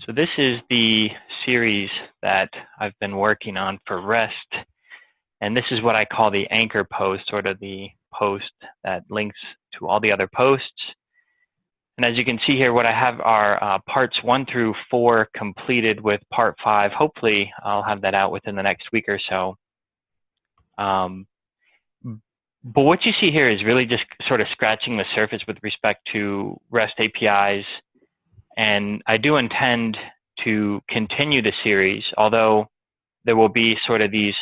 So this is the series that I've been working on for REST, and this is what I call the anchor post, sort of the post that links to all the other posts. And as you can see here, what I have are parts 1 through 4 completed, with part 5. Hopefully, I'll have that out within the next week or so. But what you see here is really just sort of scratching the surface with respect to REST APIs. And I do intend to continue the series, although there will be sort of these,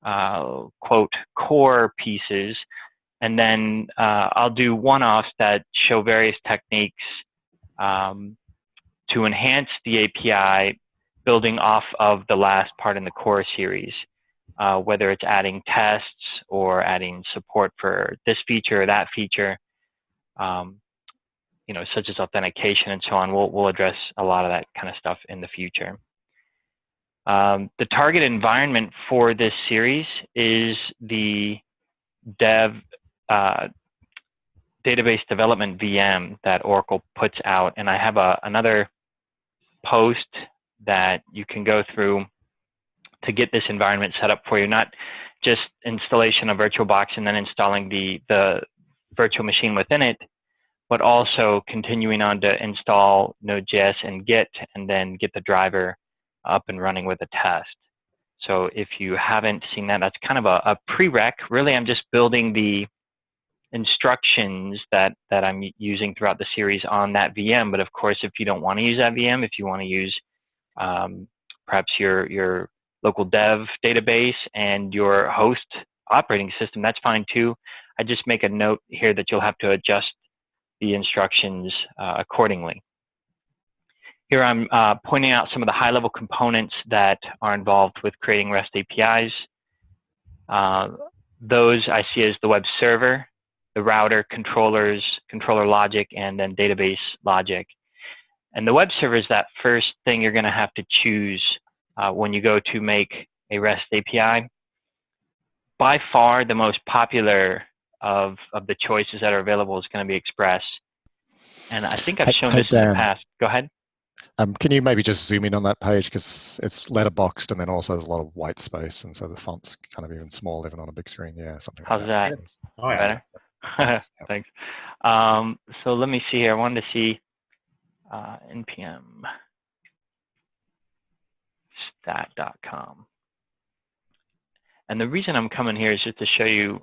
quote, core pieces. And then I'll do one-offs that show various techniques to enhance the API, building off of the last part in the core series, whether it's adding tests or adding support for this feature or that feature. You know, such as authentication and so on. We'll address a lot of that kind of stuff in the future. The target environment for this series is the dev database development VM that Oracle puts out, and I have another post that you can go through to get this environment set up for you. Not just installation of VirtualBox and then installing the virtual machine within it, but also continuing on to install Node.js and Git, and then get the driver up and running with a test. So if you haven't seen that, that's kind of a prereq. Really, I'm just building the instructions that I'm using throughout the series on that VM. But of course, if you don't want to use that VM, if you want to use perhaps your local dev database and your host operating system, that's fine too. I just make a note here that you'll have to adjust the instructions accordingly. Here I'm pointing out some of the high-level components that are involved with creating REST APIs. Those I see as the web server, the router, controllers, controller logic, and then database logic. And the web server is that first thing you're going to have to choose when you go to make a REST API. By far, the most popular of the choices that are available is going to be Express. And I think I've shown this in the past. Go ahead. Can you maybe just zoom in on that page, because it's letterboxed and then also there's a lot of white space, and so the font's kind of even small even on a big screen. Yeah, something How's like that? Oh, better? Thanks. So let me see here. I wanted to see npm stat.com. And the reason I'm coming here is just to show you,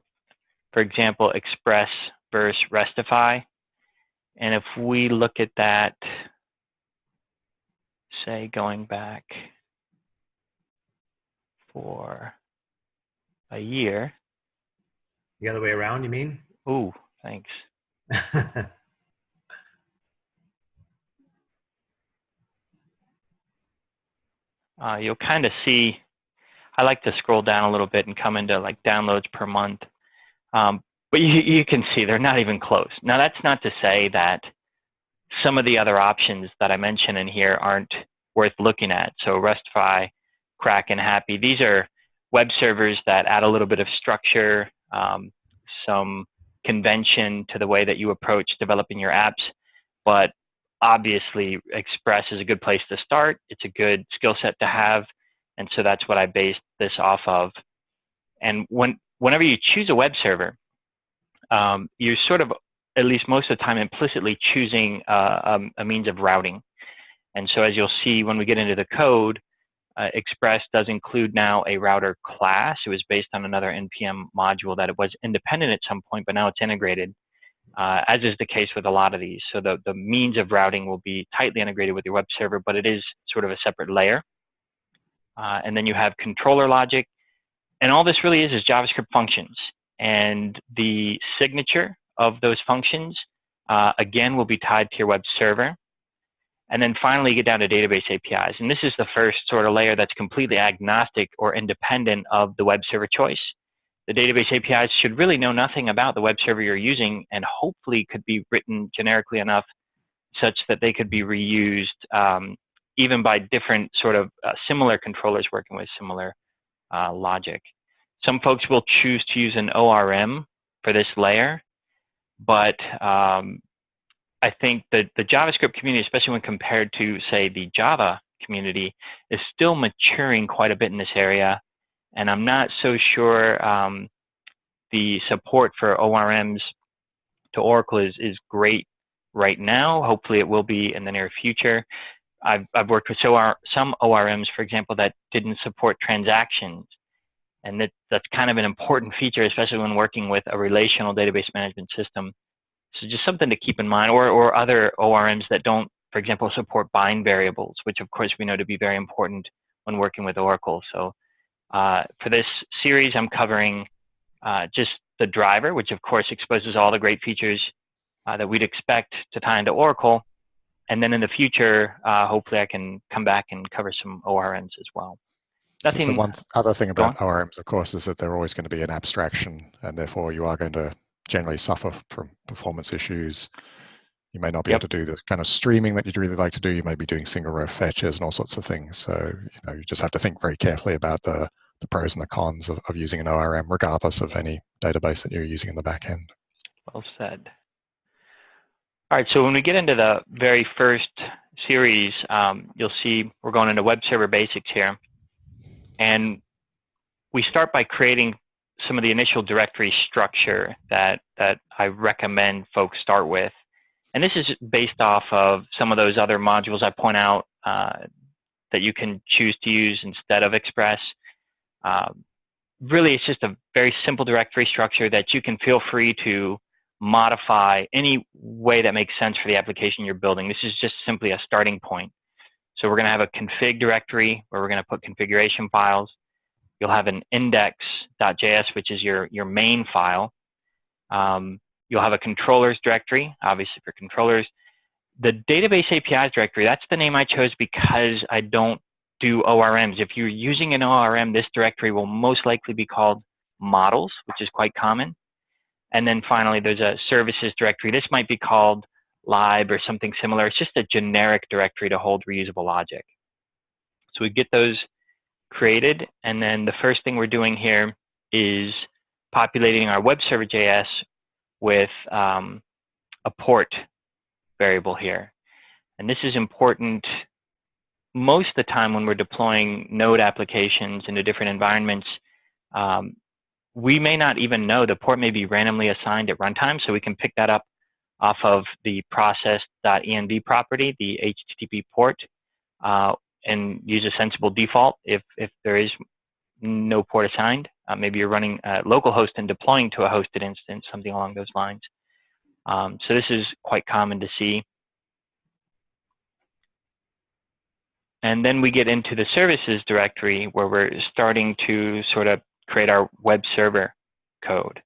for example, Express versus Restify. And if we look at that, say going back for a year. The other way around, you mean? Ooh, thanks. You'll kind of see, I like to scroll down a little bit and come into like downloads per month. But you can see they're not even close. Now, that's not to say that some of the other options that I mentioned in here aren't worth looking at. So Restify, Kraken, Happy, these are web servers that add a little bit of structure, some convention to the way that you approach developing your apps. But obviously, Express is a good place to start. It's a good skill set to have. And so that's what I based this off of. And whenever you choose a web server, you're sort of, at least most of the time, implicitly choosing a means of routing. And so as you'll see when we get into the code, Express does include now a router class. It was based on another NPM module that it was independent at some point, but now it's integrated, as is the case with a lot of these. So the means of routing will be tightly integrated with your web server, but it is sort of a separate layer. And then you have controller logic. And all this really is JavaScript functions. And the signature of those functions, again, will be tied to your web server. And then finally, you get down to database APIs. And this is the first sort of layer that's completely agnostic or independent of the web server choice. The database APIs should really know nothing about the web server you're using, and hopefully could be written generically enough such that they could be reused even by different sort of similar controllers working with similar logic. Some folks will choose to use an ORM for this layer, but I think that the JavaScript community, especially when compared to, say, the Java community, is still maturing quite a bit in this area. And I'm not so sure the support for ORMs to Oracle is great right now. Hopefully it will be in the near future. I've worked with some ORMs, for example, that didn't support transactions. And that's kind of an important feature, especially when working with a relational database management system. So just something to keep in mind, or other ORMs that don't, for example, support bind variables, which of course we know to be very important when working with Oracle. So for this series, I'm covering just the driver, which of course exposes all the great features that we'd expect to tie into Oracle. And then in the future, hopefully I can come back and cover some ORMs as well. So one other thing about ORMs, of course, is that they're always going to be an abstraction, and therefore you are going to generally suffer from performance issues. You may not be able to do the kind of streaming that you'd really like to do. You may be doing single row fetches and all sorts of things. So you just have to think very carefully about the pros and the cons of using an ORM, regardless of any database that you're using in the back end. Well said. All right, so when we get into the very first series, you'll see we're going into web server basics here. And we start by creating some of the initial directory structure that I recommend folks start with. And this is based off of some of those other modules I point out that you can choose to use instead of Express. Really, it's just a very simple directory structure that you can feel free to modify any way that makes sense for the application you're building. This is just simply a starting point. So we're going to have a config directory where we're going to put configuration files. You'll have an index.js, which is your main file. You'll have a controllers directory, obviously for controllers. The database APIs directory, that's the name I chose because I don't do ORMs. If you're using an ORM, this directory will most likely be called models, which is quite common. And then finally, there's a services directory. This might be called lib or something similar. It's just a generic directory to hold reusable logic. So we get those created, and then the first thing we're doing here is populating our Webserver.js with a port variable here. And this is important most of the time when we're deploying Node applications into different environments. We may not even know the port may be randomly assigned at runtime, so we can pick that up off of the process.env property, the HTTP port, and use a sensible default if there is no port assigned. Maybe you're running a localhost and deploying to a hosted instance, something along those lines. So this is quite common to see. And then we get into the services directory where we're starting to sort of create our web server code.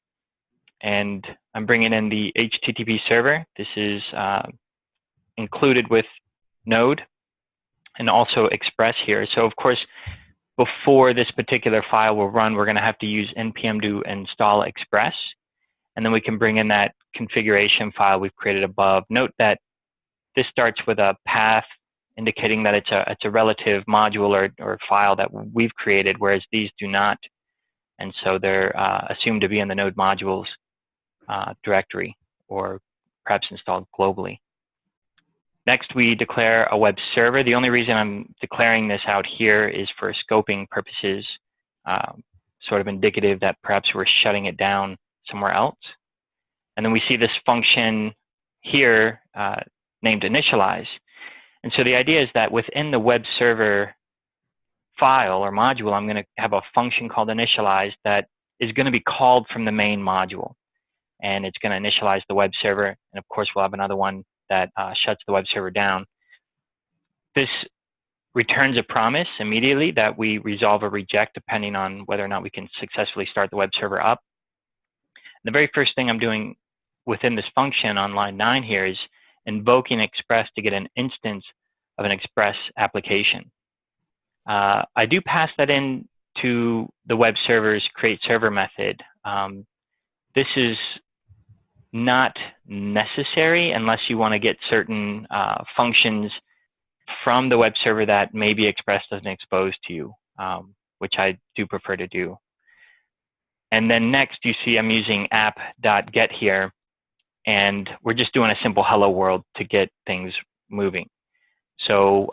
And I'm bringing in the HTTP server. This is included with Node and also Express here. So of course, before this particular file will run, we're going to have to use npm to install Express. And then we can bring in that configuration file we've created above. Note that this starts with a path indicating that it's a relative module or file that we've created, whereas these do not. And so they're assumed to be in the Node modules directory, or perhaps installed globally. Next, we declare a web server. The only reason I'm declaring this out here is for scoping purposes, sort of indicative that perhaps we're shutting it down somewhere else. And then we see this function here named initialize. And so the idea is that within the web server file or module, I'm going to have a function called initialize that is going to be called from the main module. And it's going to initialize the web server. And of course, we'll have another one that shuts the web server down. This returns a promise immediately that we resolve or reject depending on whether or not we can successfully start the web server up. The very first thing I'm doing within this function on line 9 here is invoking Express to get an instance of an Express application. I do pass that in to the web server's create server method. This is not necessary unless you want to get certain functions from the web server that maybe Express doesn't expose to you, which I do prefer to do. And then next, you see I'm using app.get here. and we're just doing a simple hello world to get things moving. So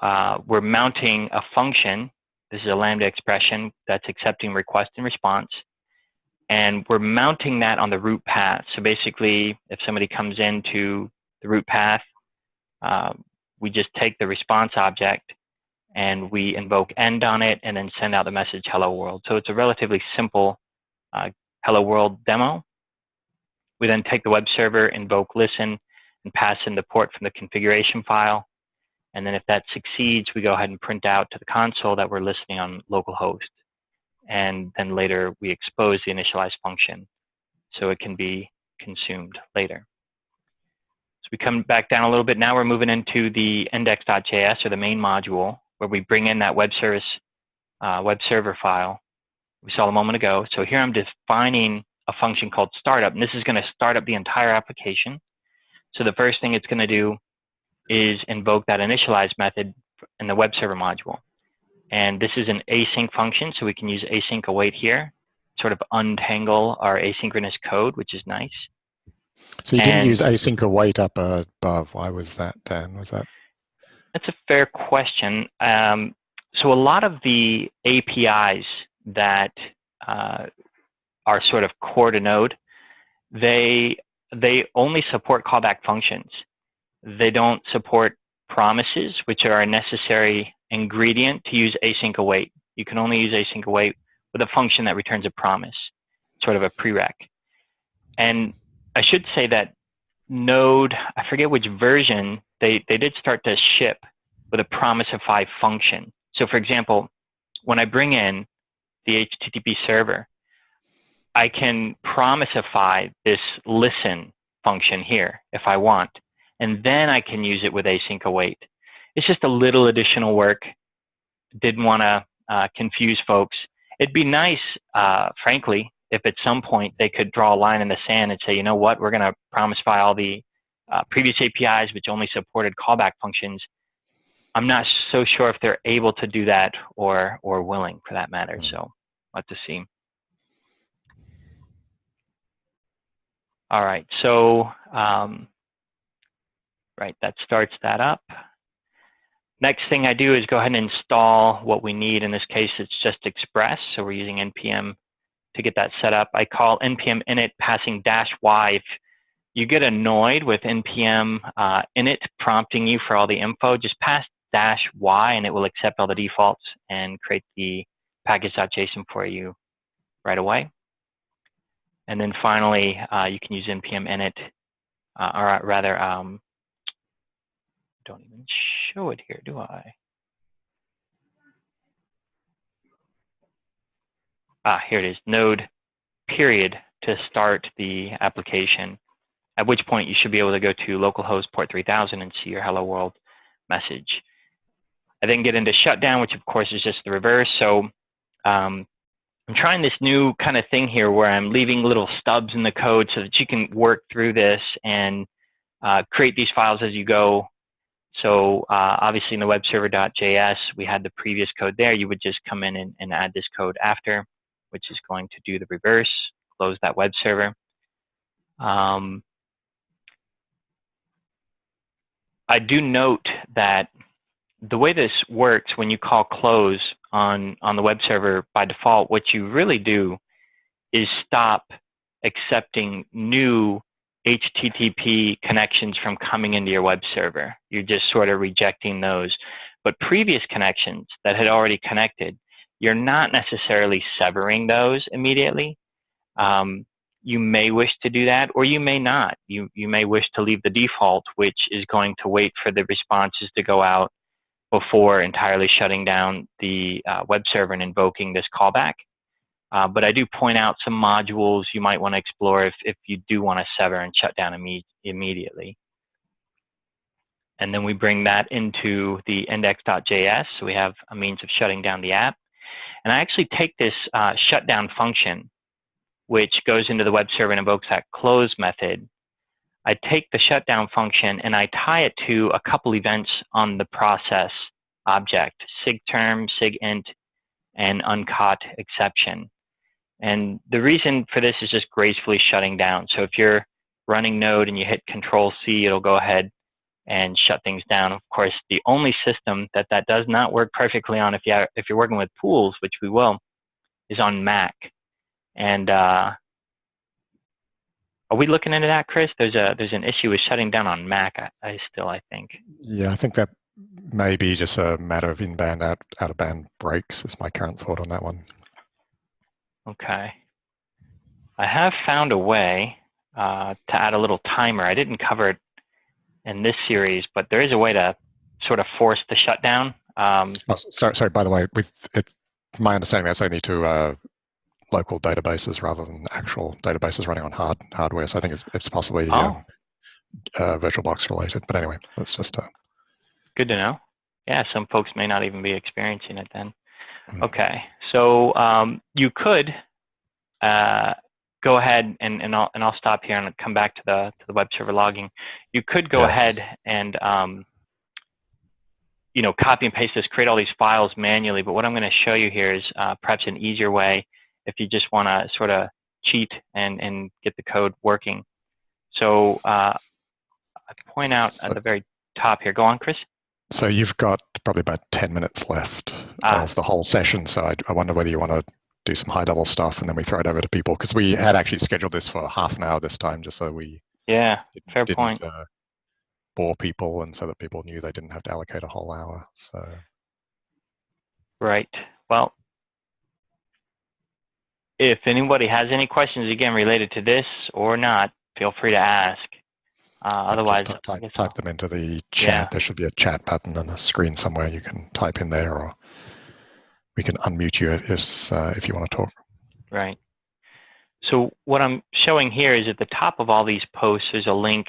we're mounting a function. This is a Lambda expression that's accepting request and response. And we're mounting that on the root path. So basically, if somebody comes into the root path, we just take the response object and we invoke end on it and then send out the message hello world. So it's a relatively simple hello world demo. We then take the web server, invoke listen, and pass in the port from the configuration file. And then if that succeeds, we go ahead and print out to the console that we're listening on localhost. And then later we expose the initialize function so it can be consumed later. So we come back down a little bit. Now we're moving into the index.js, or the main module, where we bring in that web server file we saw a moment ago. So here I'm defining a function called startup, and this is going to start up the entire application. So the first thing it's going to do is invoke that initialize method in the web server module. And this is an async function, so we can use async await here, sort of untangle our asynchronous code, which is nice. So you didn't use async await up above. Why was that, Dan? Was that? That's a fair question. So a lot of the APIs that are sort of core to Node, they only support callback functions. They don't support promises, which are a necessary ingredient to use async await. You can only use async await with a function that returns a promise, sort of a prereq. And I should say that Node, I forget which version, they did start to ship with a promisify function. So for example, when I bring in the HTTP server, I can promisify this listen function here if I want, and then I can use it with async await. It's just a little additional work. Didn't want to confuse folks. It'd be nice, frankly, if at some point they could draw a line in the sand and say, you know what, we're going to promisify all the previous APIs which only supported callback functions. I'm not so sure if they're able to do that or willing, for that matter. So we'll have to see. All right, so right, that starts that up. Next thing I do is go ahead and install what we need. In this case, it's just Express, so we're using npm to get that set up. I call npm init passing -y. If you get annoyed with npm init prompting you for all the info, just pass -y and it will accept all the defaults and create the package.json for you right away. And then finally, you can use npm init, or rather, don't even show it here, do I? Here it is, node period to start the application, at which point you should be able to go to localhost port 3000 and see your hello world message. I then get into shutdown, which of course is just the reverse. So I'm trying this new kind of thing here where I'm leaving little stubs in the code so that you can work through this and create these files as you go. So obviously in the webserver.js, we had the previous code there. You would just come in and add this code after, which is going to do the reverse, close that web server. I do note that the way this works, when you call close on the web server by default, what you really do is stop accepting new HTTP connections from coming into your web server. You're just sort of rejecting those. But previous connections that had already connected, you're not necessarily severing those immediately. You may wish to do that, or you may not. You may wish to leave the default, which is going to wait for the responses to go out before entirely shutting down the web server and invoking this callback. But I do point out some modules you might want to explore if you do want to sever and shut down immediately. And then we bring that into the index.js, so we have a means of shutting down the app. And I actually take this shutdown function, which goes into the web server and invokes that close method. I take the shutdown function and I tie it to a couple events on the process object, sigterm, sigint, and uncaught exception. And the reason for this is just gracefully shutting down. So if you're running Node and you hit Control-C, it'll go ahead and shut things down. Of course, the only system that does not work perfectly on, if you're working with pools, which we will, is on Mac. And are we looking into that, Chris? There's an issue with shutting down on Mac. I think. Yeah, I think that may be just a matter of in-band, out-of-band breaks. Is my current thought on that one. Okay. I have found a way to add a little timer. I didn't cover it in this series, but there is a way to sort of force the shutdown. Sorry. By the way, my understanding that's only to local databases rather than actual databases running on hardware. So I think it's possibly VirtualBox related. But anyway, that's just good to know. Yeah, some folks may not even be experiencing it then. Okay, so you could go ahead and I'll stop here and come back to the web server logging. You could go ahead and copy and paste this, create all these files manually. But what I'm going to show you here is perhaps an easier way if you just want to sort of cheat and get the code working. So I point out at the very top here. Go on, Chris. So you've got probably about 10 minutes left of the whole session. So I wonder whether you want to do some high-level stuff and then we throw it over to people, because we had actually scheduled this for half an hour this time, just so we fair point. Bore people and so that people knew they didn't have to allocate a whole hour. So right. Well, if anybody has any questions again related to this or not, feel free to ask. Otherwise, type them into the chat. Yeah. There should be a chat button and a screen somewhere you can type in there, or we can unmute you if you want to talk. Right. So what I'm showing here is at the top of all these posts, there's a link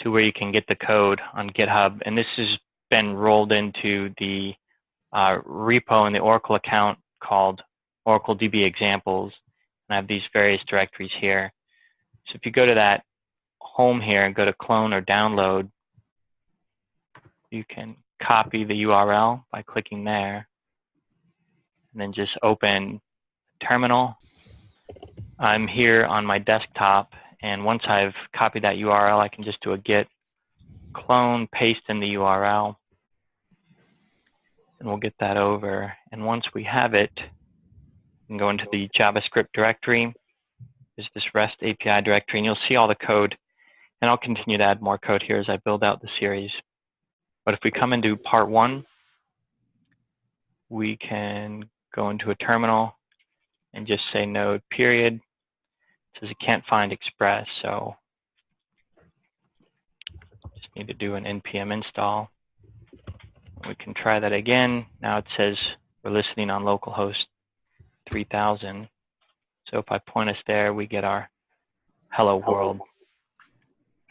to where you can get the code on GitHub, and this has been rolled into the repo in the Oracle account called Oracle DB Examples, and I have these various directories here. So if you go to that home here and go to clone or download, you can copy the URL by clicking there, and then just open terminal. I'm here on my desktop, and once I've copied that URL, I can just do a git clone, paste in the URL, and we'll get that over. And once we have it, we can go into the JavaScript directory. There's this REST API directory, and you'll see all the code. And I'll continue to add more code here as I build out the series. But if we come into part 1, we can go into a terminal and just say node period. It says it can't find express, so just need to do an npm install. We can try that again. Now it says we're listening on localhost 3000. So if I point us there, we get our hello world.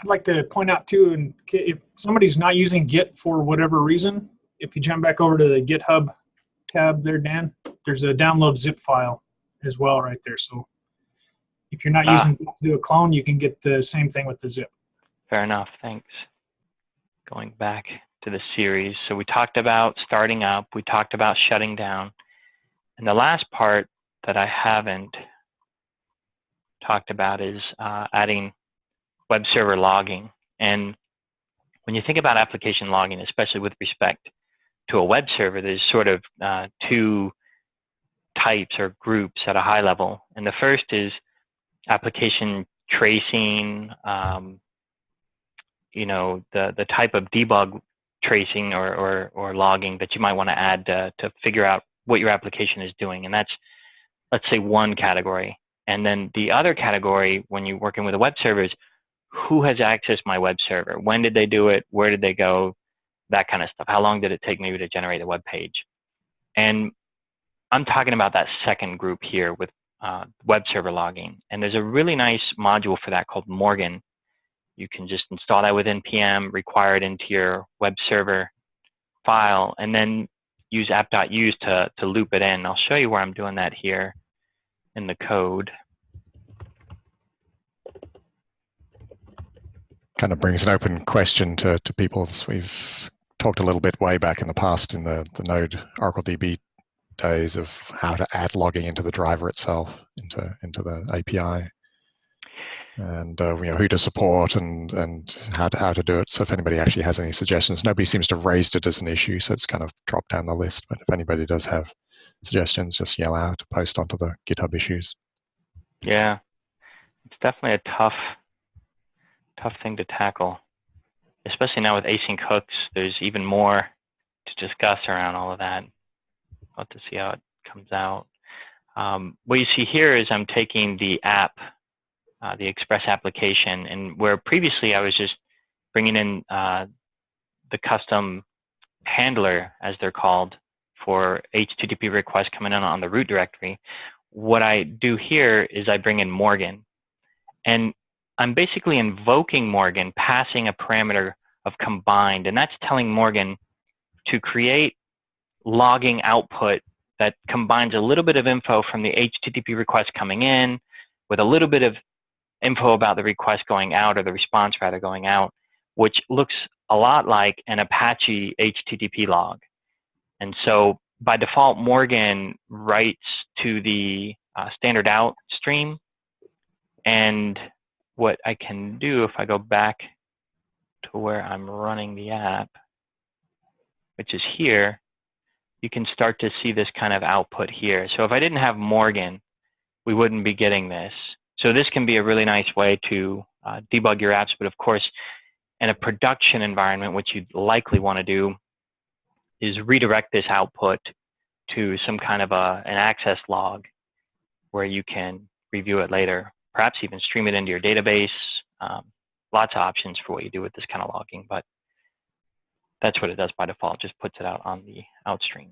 I'd like to point out too, and if somebody's not using Git for whatever reason, if you jump back over to the GitHub tab there, Dan, there's a download zip file as well right there. So if you're not using Git to do a clone, you can get the same thing with the zip. Fair enough, thanks. Going back to the series. So we talked about starting up, we talked about shutting down, and the last part that I haven't talked about is adding web server logging. And when you think about application logging, especially with respect to a web server, there's sort of two types or groups at a high level. And the first is application tracing, the type of debug tracing or logging that you might want to add to figure out what your application is doing. And that's, let's say, one category. And then the other category, when you're working with a web server, is who has accessed my web server? When did they do it? Where did they go? That kind of stuff. How long did it take maybe to generate a web page? And I'm talking about that second group here with web server logging. And there's a really nice module for that called Morgan. You can just install that with npm, require it into your web server file, and then use app.use to loop it in. I'll show you where I'm doing that here in the code. Kind of brings an open question to people. We've talked a little bit way back in the past in the Node Oracle DB days of how to add logging into the driver itself, into the API. and who to support and how to do it. So if anybody actually has any suggestions, nobody seems to have raised it as an issue, so it's kind of dropped down the list. But if anybody does have suggestions, just yell out, post onto the GitHub issues. Yeah, it's definitely a tough thing to tackle, especially now with async hooks. There's even more to discuss around all of that. I'll have to see how it comes out. What you see here is I'm taking the app, the Express application, and where previously I was just bringing in the custom handler, as they're called, for HTTP requests coming in on the root directory. What I do here is I bring in Morgan, and I'm basically invoking Morgan, passing a parameter of combined, and that's telling Morgan to create logging output that combines a little bit of info from the HTTP request coming in with a little bit of info about the request going out, or the response rather going out, which looks a lot like an Apache HTTP log. And so by default, Morgan writes to the standard out stream. And what I can do, if I go back to where I'm running the app, which is here, you can start to see this kind of output here. So if I didn't have Morgan, we wouldn't be getting this. So this can be a really nice way to debug your apps. But of course, in a production environment, what you'd likely want to do is redirect this output to some kind of an access log where you can review it later, perhaps even stream it into your database. Lots of options for what you do with this kind of logging, but that's what it does by default, just puts it out on the outstream.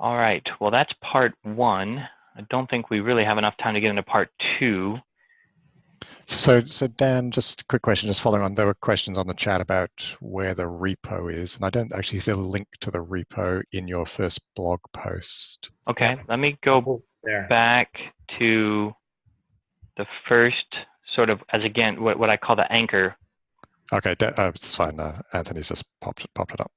All right, well, that's part one. I don't think we really have enough time to get into part two. So Dan, just a quick question, just following on, there were questions on the chat about where the repo is, and I don't actually see a link to the repo in your first blog post. Okay, let me go there. back to the first sort of, as again, what I call the anchor. Okay, it's fine. Anthony's just popped it up.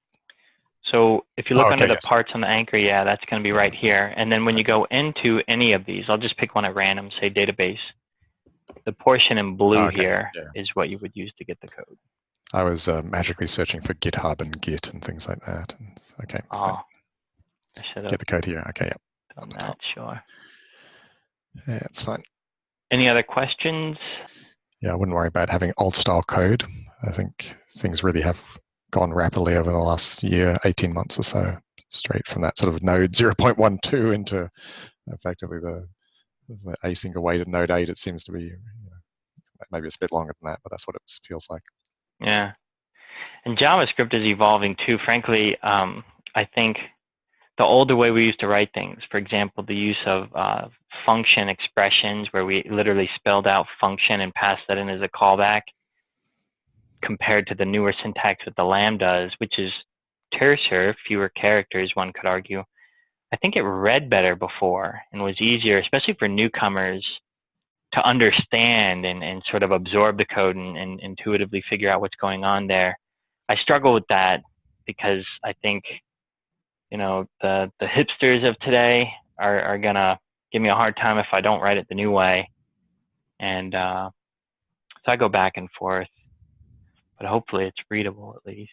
So if you look under the yes. parts on the anchor, yeah, that's going to be right here. And then when you go into any of these, I'll just pick one at random, say database. The portion in blue here is what you would use to get the code. I was magically searching for GitHub and Git and things like that. And, okay. Oh, I should have get the code here. Okay, yep. done that, sure. Yeah, it's fine. Any other questions? Yeah, I wouldn't worry about having old-style code. I think things really have gone rapidly over the last year, 18 months or so, straight from that sort of Node 0.12 into effectively the async awaited Node 8. It seems to be, maybe it's a bit longer than that, but that's what it feels like. Yeah. And JavaScript is evolving too. Frankly, I think the older way we used to write things, for example, the use of function expressions where we literally spelled out function and passed that in as a callback, compared to the newer syntax with the lambdas, which is terser, fewer characters, one could argue. I think it read better before and was easier, especially for newcomers, to understand and sort of absorb the code and intuitively figure out what's going on there. I struggle with that because I think, the hipsters of today are going to give me a hard time if I don't write it the new way. And so I go back and forth, but hopefully it's readable at least.